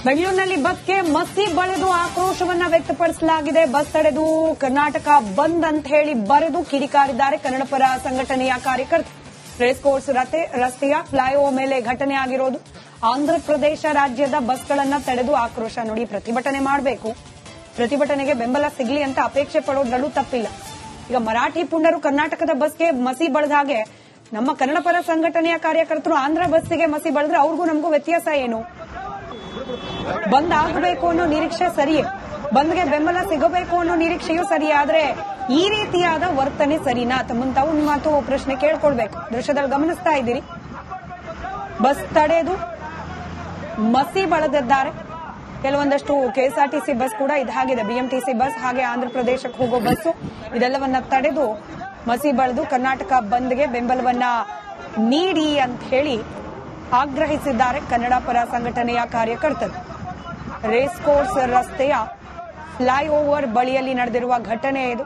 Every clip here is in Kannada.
ಬೆಂಗಳೂರಿನಲ್ಲಿ ಬಸ್ಗೆ ಮಸಿ ಬಳಿದು ಆಕ್ರೋಶವನ್ನ ವ್ಯಕ್ತಪಡಿಸಲಾಗಿದೆ. ಬಸ್ ತಡೆದು ಕರ್ನಾಟಕ ಬಂದ್ ಅಂತ ಹೇಳಿ ಬರೆದು ಕಿಡಿಕಾರಿದ್ದಾರೆ ಕನ್ನಡಪರ ಸಂಘಟನೆಯ ಕಾರ್ಯಕರ್ತರು. ರೇಸ್ ಕೋರ್ಸ್ ರಸ್ತೆಯ ಫ್ಲೈಓವರ್ ಮೇಲೆ ಘಟನೆ ಆಗಿರೋದು. ಆಂಧ್ರಪ್ರದೇಶ ರಾಜ್ಯದ ಬಸ್ಗಳನ್ನ ತಡೆದು ಆಕ್ರೋಶ ನೋಡಿ ಪ್ರತಿಭಟನೆ ಮಾಡಬೇಕು, ಪ್ರತಿಭಟನೆಗೆ ಬೆಂಬಲ ಸಿಗಲಿ ಅಂತ ಅಪೇಕ್ಷೆ ಪಡೋದ್ರಲ್ಲೂ ತಪ್ಪಿಲ್ಲ. ಈಗ ಮರಾಠಿ ಪುಂಡರು ಕರ್ನಾಟಕದ ಬಸ್ಗೆ ಮಸಿ ಬಳಿದ ಹಾಗೆ ನಮ್ಮ ಕನ್ನಡಪರ ಸಂಘಟನೆಯ ಕಾರ್ಯಕರ್ತರು ಆಂಧ್ರ ಬಸ್ಸಿಗೆ ಮಸಿ ಬಳಿದ್ರೆ ಅವ್ರಿಗೂ ನಮಗೂ ವ್ಯತ್ಯಾಸ ಏನು? ಬಂದ್ ಆಗಬೇಕು ಅನ್ನೋ ನಿರೀಕ್ಷೆ ಸರಿಯೇ, ಬಂದ್ಗೆ ಬೆಂಬಲ ಸಿಗಬೇಕು ಅನ್ನೋ ನಿರೀಕ್ಷೆಯೂ ಸರಿ. ಆದ್ರೆ ಈ ರೀತಿಯಾದ ವರ್ತನೆ ಸರಿನಾ? ತಮ್ಮನ್ ತಾವು ಮಾತು ಪ್ರಶ್ನೆ ಕೇಳ್ಕೊಳ್ಬೇಕು. ದೃಶ್ಯದಲ್ಲಿ ಗಮನಿಸ್ತಾ ಇದ್ದೀರಿ, ಬಸ್ ತಡೆದು ಮಸಿ ಬಳಿದಿದ್ದಾರೆ. ಕೆಲವೊಂದಷ್ಟು ಕೆಎಸ್ಆರ್ಟಿಸಿ ಬಸ್ ಕೂಡ ಇದಾಗಿದೆ, ಬಿಎಂಟಿಸಿ ಬಸ್ ಹಾಗೆ ಆಂಧ್ರಪ್ರದೇಶಕ್ಕೆ ಹೋಗೋ ಬಸ್ಸು ಇದೆಲ್ಲವನ್ನ ತಡೆದು ಮಸಿ ಬಳಿದು ಕರ್ನಾಟಕ ಬಂದ್ಗೆ ಬೆಂಬಲವನ್ನ ನೀಡಿ ಅಂತ ಹೇಳಿ ಆಗ್ರಹಿಸಿದ್ದಾರೆ ಕನ್ನಡ ಪರ ಸಂಘಟನೆಯ ಕಾರ್ಯಕರ್ತರು. ರೇಸ್ ಕೋರ್ಸ್ ರಸ್ತೆಯ ಫ್ಲೈಓವರ್ ಬಳಿಯಲ್ಲಿ ನಡೆದಿರುವ ಘಟನೆ ಇದು.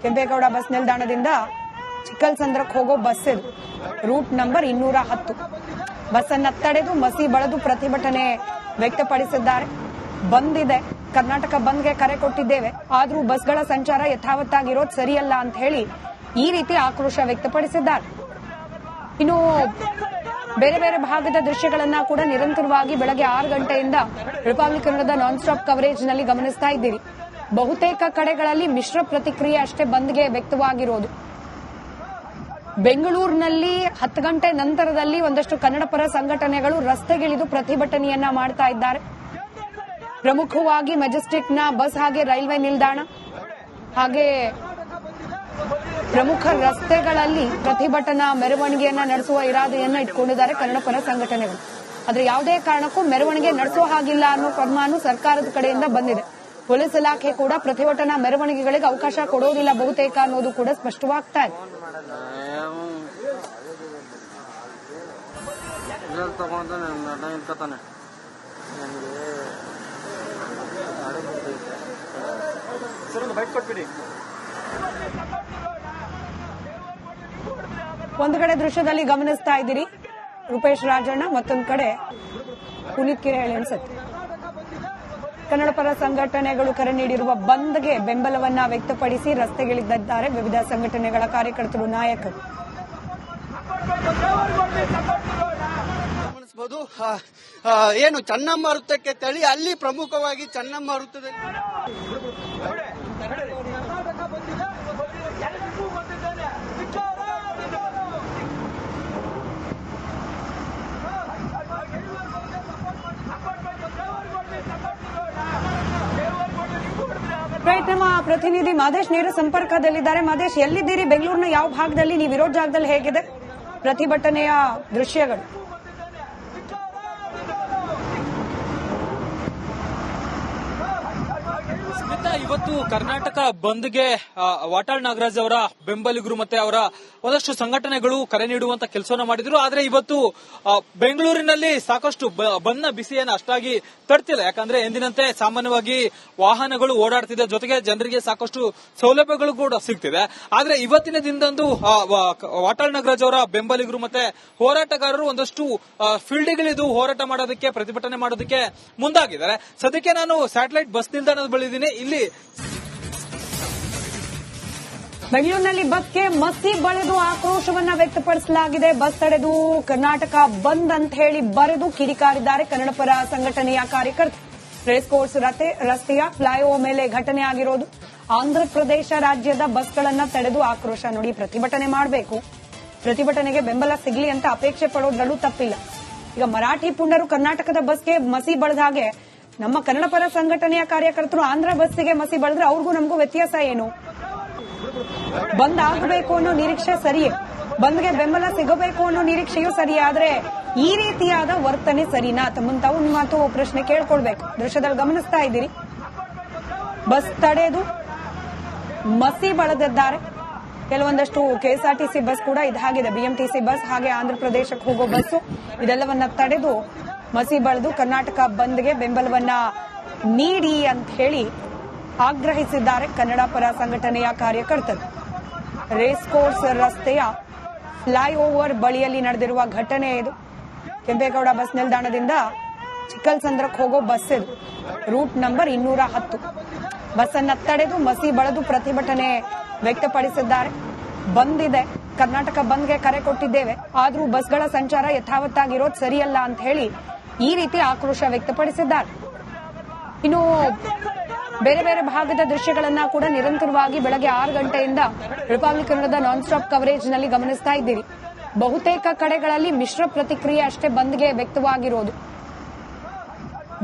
ಕೆಂಪೇಗೌಡ ಬಸ್ ನಿಲ್ದಾಣದಿಂದ ಚಿಕ್ಕಲ್ಸಂದ್ರಕ್ಕೆ ಹೋಗೋ ಬಸ್ ಇದು, ರೂಟ್ ನಂಬರ್ 210. ಬಸ್ ಅನ್ನ ತಡೆದು ಮಸಿ ಬಳಿದು ಪ್ರತಿಭಟನೆ ವ್ಯಕ್ತಪಡಿಸಿದ್ದಾರೆ. ಬಂದಿದೆ, ಕರ್ನಾಟಕ ಬಂದ್ಗೆ ಕರೆ ಕೊಟ್ಟಿದ್ದೇವೆ, ಆದ್ರೂ ಬಸ್ಗಳ ಸಂಚಾರ ಯಥಾವತ್ತಾಗಿರೋದು ಸರಿಯಲ್ಲ ಅಂತ ಹೇಳಿ ಈ ರೀತಿ ಆಕ್ರೋಶ ವ್ಯಕ್ತಪಡಿಸಿದ್ದಾರೆ. ಇನ್ನು ಬೇರೆ ಬೇರೆ ಭಾಗದ ದೃಶ್ಯಗಳನ್ನ ಕೂಡ ನಿರಂತರವಾಗಿ ಬೆಳಗ್ಗೆ 6 ಗಂಟೆಯಿಂದ ರಿಪಬ್ಲಿಕ್ ಕನ್ನಡದ ನಾನ್ ಸ್ಟಾಪ್ ಕವರೇಜ್ ನಲ್ಲಿ ಗಮನಿಸ್ತಾ ಇದ್ದೀರಿ. ಬಹುತೇಕ ಕಡೆಗಳಲ್ಲಿ ಮಿಶ್ರ ಪ್ರತಿಕ್ರಿಯೆ ಅಷ್ಟೇ ಬಂದ್ಗೆ ವ್ಯಕ್ತವಾಗಿರೋದು. ಬೆಂಗಳೂರಿನಲ್ಲಿ 10 ಗಂಟೆ ನಂತರದಲ್ಲಿ ಒಂದಷ್ಟು ಕನ್ನಡ ಪರ ಸಂಘಟನೆಗಳು ರಸ್ತೆಗಿಳಿದು ಪ್ರತಿಭಟನೆಯನ್ನ ಮಾಡ್ತಾ ಇದ್ದಾರೆ. ಪ್ರಮುಖವಾಗಿ ಮೆಜೆಸ್ಟಿಕ್ನ ಬಸ್ ಹಾಗೆ ರೈಲ್ವೆ ನಿಲ್ದಾಣ ಹಾಗೆ ಪ್ರಮುಖ ರಸ್ತೆಗಳಲ್ಲಿ ಪ್ರತಿಭಟನಾ ಮೆರವಣಿಗೆಯನ್ನ ನಡೆಸುವ ಇರಾದೆಯನ್ನ ಇಟ್ಕೊಂಡಿದ್ದಾರೆ ಕನ್ನಡ ಪರ ಸಂಘಟನೆಗಳು. ಆದ್ರೆ ಯಾವುದೇ ಕಾರಣಕ್ಕೂ ಮೆರವಣಿಗೆ ನಡೆಸೋ ಹಾಗಿಲ್ಲ ಅನ್ನೋ ಫರ್ಮಾನು ಸರ್ಕಾರದ ಕಡೆಯಿಂದ ಬಂದಿದೆ. ಪೊಲೀಸ್ ಇಲಾಖೆ ಕೂಡ ಪ್ರತಿಭಟನಾ ಮೆರವಣಿಗೆಗಳಿಗೆ ಅವಕಾಶ ಕೊಡೋದಿಲ್ಲ ಬಹುತೇಕ ಅನ್ನೋದು ಕೂಡ ಸ್ಪಷ್ಟವಾಗ್ತಾ ಇದೆ. ಒಂದು ಕಡೆ ದೃಶ್ಯದಲ್ಲಿ ಗಮನಿಸ್ತಾ ಇದ್ದೀರಿ ರೂಪೇಶ್ ರಾಜಣ್ಣ, ಮತ್ತೊಂದು ಕಡೆ ಪುನೀತ್ ಕಿರೇಳಿ ಅನ್ಸುತ್ತೆ. ಕನ್ನಡ ಪರ ಸಂಘಟನೆಗಳು ಕರೆ ನೀಡಿರುವ ಬಂದ್ಗೆ ಬೆಂಬಲವನ್ನ ವ್ಯಕ್ತಪಡಿಸಿ ರಸ್ತೆಗಿಳಿದಿದ್ದಾರೆ ವಿವಿಧ ಸಂಘಟನೆಗಳ ಕಾರ್ಯಕರ್ತರು, ನಾಯಕರು. ಏನು ಚನ್ನಮ್ಮ ವೃತ್ತಕ್ಕೆ ತಳಿ ಅಲ್ಲಿ ಪ್ರಮುಖವಾಗಿ ಚನ್ನಮ್ಮ ವೃತ್ತದಲ್ಲಿ ನಮ್ಮ ಪ್ರತಿನಿಧಿ ಮಾದೇಶ್ ನೇರ ಸಂಪರ್ಕದಲ್ಲಿದ್ದಾರೆ. ಮಾದೇಶ್, ಎಲ್ಲಿದ್ದೀರಿ? ಬೆಂಗಳೂರಿನ ಯಾವ ಭಾಗದಲ್ಲಿ? ನೀವು ಇರೋ ಜಾಗದಲ್ಲಿ ಹೇಗಿದೆ ಪ್ರತಿಭಟನೆಯ ದೃಶ್ಯಗಳು? ಇವತ್ತು ಕರ್ನಾಟಕ ಬಂದ್ಗೆ ವಾಟಾಳ್ ನಾಗರಾಜ್ ಅವರ ಬೆಂಬಲಿಗರು ಮತ್ತೆ ಅವರ ಒಂದಷ್ಟು ಸಂಘಟನೆಗಳು ಕರೆ ನೀಡುವಂತ ಕೆಲಸವನ್ನ ಮಾಡಿದ್ರು. ಆದ್ರೆ ಇವತ್ತು ಬೆಂಗಳೂರಿನಲ್ಲಿ ಸಾಕಷ್ಟು ಬಂದ್ನ ಬಿಸಿಯನ್ನು ಅಷ್ಟಾಗಿ ತಡ್ತಿಲ್ಲ. ಯಾಕಂದ್ರೆ ಎಂದಿನಂತೆ ಸಾಮಾನ್ಯವಾಗಿ ವಾಹನಗಳು ಓಡಾಡ್ತಿದೆ, ಜೊತೆಗೆ ಜನರಿಗೆ ಸಾಕಷ್ಟು ಸೌಲಭ್ಯಗಳು ಕೂಡ ಸಿಗ್ತಿದೆ. ಆದ್ರೆ ಇವತ್ತಿನ ದಿನದಂದು ವಾಟಾಳ್ ನಾಗರಾಜ್ ಅವರ ಬೆಂಬಲಿಗರು ಮತ್ತೆ ಹೋರಾಟಗಾರರು ಒಂದಷ್ಟು ಫೀಲ್ಡ್ಗಳಿದು ಹೋರಾಟ ಮಾಡೋದಕ್ಕೆ, ಪ್ರತಿಭಟನೆ ಮಾಡೋದಕ್ಕೆ ಮುಂದಾಗಿದ್ದಾರೆ. ಸದ್ಯಕ್ಕೆ ನಾನು ಸ್ಯಾಟಲೈಟ್ ಬಸ್ ನಿಲ್ದಾಣದ ಬಳಿ ಇದ್ದೀನಿ. ಇಲ್ಲಿ ಬೆಂಗಳೂರಿನಲ್ಲಿ ಬಸ್ಗೆ ಮಸಿ ಬಳಿದು ಆಕ್ರೋಶವನ್ನ ವ್ಯಕ್ತಪಡಿಸಲಾಗಿದೆ. ಬಸ್ ತಡೆದು ಕರ್ನಾಟಕ ಬಂದ್ ಅಂತ ಹೇಳಿ ಬರೆದು ಕಿಡಿಕಾರಿದ್ದಾರೆ ಕನ್ನಡ ಪರ ಸಂಘಟನೆಯ ಕಾರ್ಯಕರ್ತರು. ರೇಸ್ ಕೋರ್ಸ್ ರಸ್ತೆಯ ಫ್ಲೈಓವರ್ ಮೇಲೆ ಘಟನೆ ಆಗಿರೋದು. ಆಂಧ್ರಪ್ರದೇಶ ರಾಜ್ಯದ ಬಸ್ಗಳನ್ನ ತಡೆದು ಆಕ್ರೋಶ ನೋಡಿ ಪ್ರತಿಭಟನೆ ಮಾಡಬೇಕು, ಪ್ರತಿಭಟನೆಗೆ ಬೆಂಬಲ ಸಿಗಲಿ ಅಂತ ಅಪೇಕ್ಷೆ ಪಡೋದ್ರಲ್ಲೂ ತಪ್ಪಿಲ್ಲ. ಈಗ ಮರಾಠಿ ಪುಂಡರು ಕರ್ನಾಟಕದ ಬಸ್ಗೆ ಮಸಿ ಬಳಿದ ಹಾಗೆ ನಮ್ಮ ಕನ್ನಡ ಪರ ಸಂಘಟನೆಯ ಕಾರ್ಯಕರ್ತರು ಆಂಧ್ರ ಬಸ್ಸಿಗೆ ಮಸಿ ಬಳಿದ್ರೆ ಅವ್ರಿಗೂ ನಮಗೂ ವ್ಯತ್ಯಾಸ ಏನು? ಬಂದ್ ಆಗಬೇಕು ಅನ್ನೋ ನಿರೀಕ್ಷೆ ಸರಿಯೇ, ಬಂದ್ಗೆ ಬೆಂಬಲ ಸಿಗಬೇಕು ಅನ್ನೋ ನಿರೀಕ್ಷೆಯೂ ಸರಿ. ಆದ್ರೆ ಈ ರೀತಿಯಾದ ವರ್ತನೆ ಸರಿನಾ? ತಮ್ಮನ್ ತಾವು ಮಾತು ಪ್ರಶ್ನೆ ಕೇಳ್ಕೊಳ್ಬೇಕು. ದೃಶ್ಯದಲ್ಲಿ ಗಮನಿಸ್ತಾ ಇದ್ದೀರಿ, ಬಸ್ ತಡೆದು ಮಸಿ ಬಳಿದಿದ್ದಾರೆ. ಕೆಲವೊಂದಷ್ಟು ಕೆಎಸ್ಆರ್ಟಿಸಿ ಬಸ್ ಕೂಡ ಇದಾಗಿದೆ, ಬಿಎಂಟಿಸಿ ಬಸ್ ಹಾಗೆ ಆಂಧ್ರಪ್ರದೇಶಕ್ಕೆ ಹೋಗೋ ಬಸ್ಸು ಇದೆಲ್ಲವನ್ನ ತಡೆದು ಮಸಿ ಬಳಿದು ಕರ್ನಾಟಕ ಬಂದ್ಗೆ ಬೆಂಬಲವನ್ನ ನೀಡಿ ಅಂತ ಹೇಳಿ ಆಗ್ರಹಿಸಿದ್ದಾರೆ ಕನ್ನಡ ಪರ ಸಂಘಟನೆಯ ಕಾರ್ಯಕರ್ತರು. ರೇಸ್ ಕೋರ್ಸ್ ರಸ್ತೆಯ ಫ್ಲೈಓವರ್ ಬಳಿಯಲ್ಲಿ ನಡೆದಿರುವ ಘಟನೆ ಇದು. ಕೆಂಪೇಗೌಡ ಬಸ್ ನಿಲ್ದಾಣದಿಂದ ಚಿಕ್ಕಲ್ಸಂದ್ರಕ್ಕೆ ಹೋಗೋ ಬಸ್ ಇದು, ರೂಟ್ ನಂಬರ್ 210. ಬಸ್ ಅನ್ನ ತಡೆದು ಮಸಿ ಬಳದು ಪ್ರತಿಭಟನೆ ವ್ಯಕ್ತಪಡಿಸಿದ್ದಾರೆ. ಬಂದ್ ಇದೆ, ಕರ್ನಾಟಕ ಬಂದ್ಗೆ ಕರೆ ಕೊಟ್ಟಿದ್ದೇವೆ, ಆದ್ರೂ ಬಸ್ಗಳ ಸಂಚಾರ ಯಥಾವತ್ತಾಗಿರೋದು ಸರಿಯಲ್ಲ ಅಂತ ಹೇಳಿ ಈ ರೀತಿ ಆಕ್ರೋಶ ವ್ಯಕ್ತಪಡಿಸಿದ್ದಾರೆ. ಇನ್ನು ಬೇರೆ ಬೇರೆ ಭಾಗದ ದೃಶ್ಯಗಳನ್ನ ಕೂಡ ನಿರಂತರವಾಗಿ ಬೆಳಗ್ಗೆ 6 ಗಂಟೆಯಿಂದ ರಿಪಬ್ಲಿಕ್ ಕನ್ನಡದ ನಾನ್ ಸ್ಟಾಪ್ ಕವರೇಜ್ ನಲ್ಲಿ ಗಮನಿಸ್ತಾ ಇದ್ದೀರಿ. ಬಹುತೇಕ ಕಡೆಗಳಲ್ಲಿ ಮಿಶ್ರ ಪ್ರತಿಕ್ರಿಯೆ ಅಷ್ಟೇ ಬಂದ್ಗೆ ವ್ಯಕ್ತವಾಗಿರೋದು.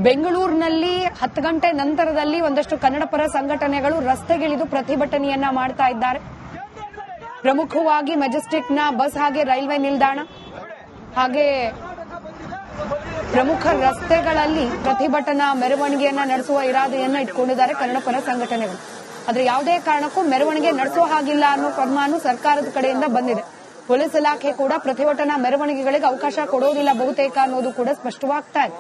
ಬೆಂಗಳೂರಿನಲ್ಲಿ 10 ಗಂಟೆ ನಂತರದಲ್ಲಿ ಒಂದಷ್ಟು ಕನ್ನಡ ಪರ ಸಂಘಟನೆಗಳು ರಸ್ತೆಗಿಳಿದು ಪ್ರತಿಭಟನೆಯನ್ನ ಮಾಡ್ತಾ ಇದ್ದಾರೆ. ಪ್ರಮುಖವಾಗಿ ಮೆಜೆಸ್ಟಿಕ್ನ ಬಸ್ ಹಾಗೆ ರೈಲ್ವೆ ನಿಲ್ದಾಣ ಹಾಗೆ ಪ್ರಮುಖ ರಸ್ತೆಗಳಲ್ಲಿ ಪ್ರತಿಭಟನಾ ಮೆರವಣಿಗೆಯನ್ನ ನಡೆಸುವ ಇರಾದೆಯನ್ನ ಇಟ್ಕೊಂಡಿದ್ದಾರೆ ಕನ್ನಡ ಪರ ಸಂಘಟನೆಗಳು. ಆದ್ರೆ ಯಾವುದೇ ಕಾರಣಕ್ಕೂ ಮೆರವಣಿಗೆ ನಡೆಸುವ ಹಾಗಿಲ್ಲ ಅನ್ನೋ ಫರ್ಮಾನು ಸರ್ಕಾರದ ಕಡೆಯಿಂದ ಬಂದಿದೆ. ಪೊಲೀಸ್ ಇಲಾಖೆ ಕೂಡ ಪ್ರತಿಭಟನಾ ಮೆರವಣಿಗೆಗಳಿಗೆ ಅವಕಾಶ ಕೊಡೋದಿಲ್ಲ ಬಹುತೇಕ ಅನ್ನೋದು ಕೂಡ ಸ್ಪಷ್ಟವಾಗ್ತಾ ಇದೆ.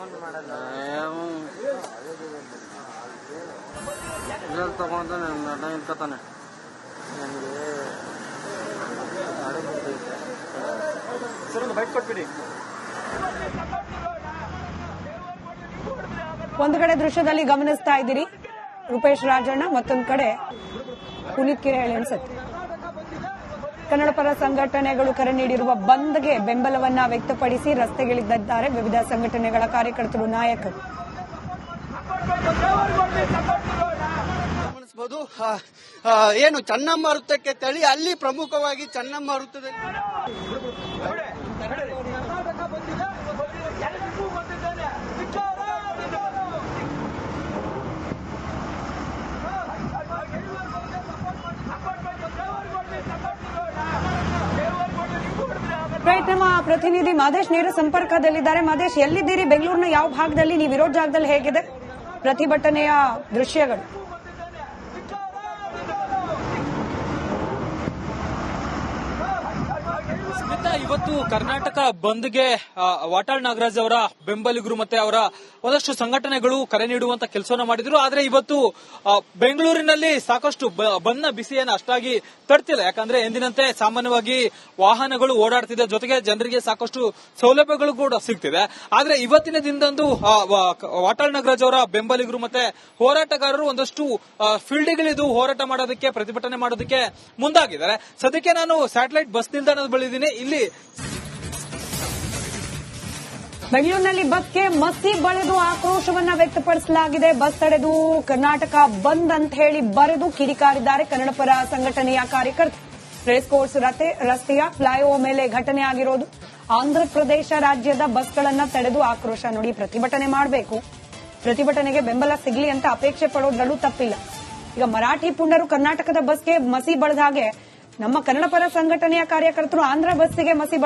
ಒಂದು ಕಡೆ ದೃಶ್ಯದಲ್ಲಿ ಗಮನಿಸ್ತಾ ಇದ್ದೀರಿ ರೂಪೇಶ್ ರಾಜಣ್ಣ, ಮತ್ತೊಂದು ಕಡೆ ಪುನೀತ್ ಕಿರೇಳಿ ಅನ್ಸುತ್ತೆ. ಕನ್ನಡ ಪರ ಸಂಘಟನೆಗಳು ಕರೆ ನೀಡಿರುವ ಬಂದ್ಗೆ ಬೆಂಬಲವನ್ನ ವ್ಯಕ್ತಪಡಿಸಿ ರಸ್ತೆಗಿಳಿದಿದ್ದಾರೆ ವಿವಿಧ ಸಂಘಟನೆಗಳ ಕಾರ್ಯಕರ್ತರು, ನಾಯಕರು. ಗಮನಿಸಬಹುದು, ಏನು ಚೆನ್ನಮ್ಮ ವೃತ್ತಕ್ಕೆ ತೆಳಿ ಅಲ್ಲಿ ಪ್ರಮುಖವಾಗಿ ಚೆನ್ನಮ್ಮ ವೃತ್ತದಲ್ಲಿ ನಮ್ಮ ಪ್ರತಿನಿಧಿ ಮಾದೇಶ್ ನೇರ ಸಂಪರ್ಕದಲ್ಲಿದ್ದಾರೆ. ಮಾದೇಶ್, ಎಲ್ಲಿದ್ದೀರಿ? ಬೆಂಗಳೂರಿನ ಯಾವ ಭಾಗದಲ್ಲಿ, ನೀವಿರೋ ಜಾಗದಲ್ಲಿ ಹೇಗಿದೆ ಪ್ರತಿಭಟನೆಯ ದೃಶ್ಯಗಳು? ಇವತ್ತು ಕರ್ನಾಟಕ ಬಂದ್ಗೆ ವಾಟಾಳ್ ನಾಗರಾಜ್ ಅವರ ಬೆಂಬಲಿಗರು ಮತ್ತೆ ಅವರ ಒಂದಷ್ಟು ಸಂಘಟನೆಗಳು ಕರೆ ನೀಡುವಂತ ಕೆಲಸವನ್ನ ಮಾಡಿದ್ರು. ಆದ್ರೆ ಇವತ್ತು ಬೆಂಗಳೂರಿನಲ್ಲಿ ಸಾಕಷ್ಟು ಬಂದ್ನ ಬಿಸಿಯನ್ನು ಅಷ್ಟಾಗಿ ತಡ್ತಿಲ್ಲ. ಯಾಕಂದ್ರೆ ಎಂದಿನಂತೆ ಸಾಮಾನ್ಯವಾಗಿ ವಾಹನಗಳು ಓಡಾಡ್ತಿದೆ, ಜೊತೆಗೆ ಜನರಿಗೆ ಸಾಕಷ್ಟು ಸೌಲಭ್ಯಗಳು ಕೂಡ ಸಿಗ್ತಿದೆ. ಆದ್ರೆ ಇವತ್ತಿನ ದಿನದಂದು ವಾಟಾಳ್ ನಾಗರಾಜ್ ಅವರ ಬೆಂಬಲಿಗರು ಮತ್ತೆ ಹೋರಾಟಗಾರರು ಒಂದಷ್ಟು ಫೀಲ್ಡ್ಗಳಿದು ಹೋರಾಟ ಮಾಡೋದಕ್ಕೆ, ಪ್ರತಿಭಟನೆ ಮಾಡೋದಕ್ಕೆ ಮುಂದಾಗಿದ್ದಾರೆ. ಸದ್ಯಕ್ಕೆ ನಾನು ಸ್ಯಾಟಲೈಟ್ ಬಸ್ ನಿಲ್ದಾಣದ ಬಳಿ ಇದ್ದೀನಿ. ಇಲ್ಲಿ ಬೆಂಗಳೂರಿನಲ್ಲಿ ಬಸ್ಗೆ ಮಸಿ ಬಳಿದು ಆಕ್ರೋಶವನ್ನ ವ್ಯಕ್ತಪಡಿಸಲಾಗಿದೆ. ಬಸ್ ತಡೆದು ಕರ್ನಾಟಕ ಬಂದ್ ಅಂತ ಹೇಳಿ ಬರೆದು ಕಿಡಿಕಾರಿದ್ದಾರೆ ಕನ್ನಡ ಪರ ಸಂಘಟನೆಯ ಕಾರ್ಯಕರ್ತರು. ರೇಸ್ ಕೋರ್ಸ್ ರಸ್ತೆಯ ಫ್ಲೈಓವರ್ ಮೇಲೆ ಘಟನೆ ಆಗಿರೋದು. ಆಂಧ್ರಪ್ರದೇಶ ರಾಜ್ಯದ ಬಸ್ಗಳನ್ನ ತಡೆದು ಆಕ್ರೋಶ. ನೋಡಿ, ಪ್ರತಿಭಟನೆ ಮಾಡಬೇಕು, ಪ್ರತಿಭಟನೆಗೆ ಬೆಂಬಲ ಸಿಗಲಿ ಅಂತ ಅಪೇಕ್ಷೆ ಪಡೋದ್ರಲ್ಲೂ ತಪ್ಪಿಲ್ಲ. ಈಗ ಮರಾಠಿ ಪುಂಡರು ಕರ್ನಾಟಕದ ಬಸ್ಗೆ ಮಸಿ ಬಳಿದ ಹಾಗೆ ನಮ್ಮ ಕನ್ನಡ ಪರ ಸಂಘಟನೆಯ ಕಾರ್ಯಕರ್ತರು ಆಂಧ್ರ ಬಸ್ಸಿಗೆ ಮಸಿ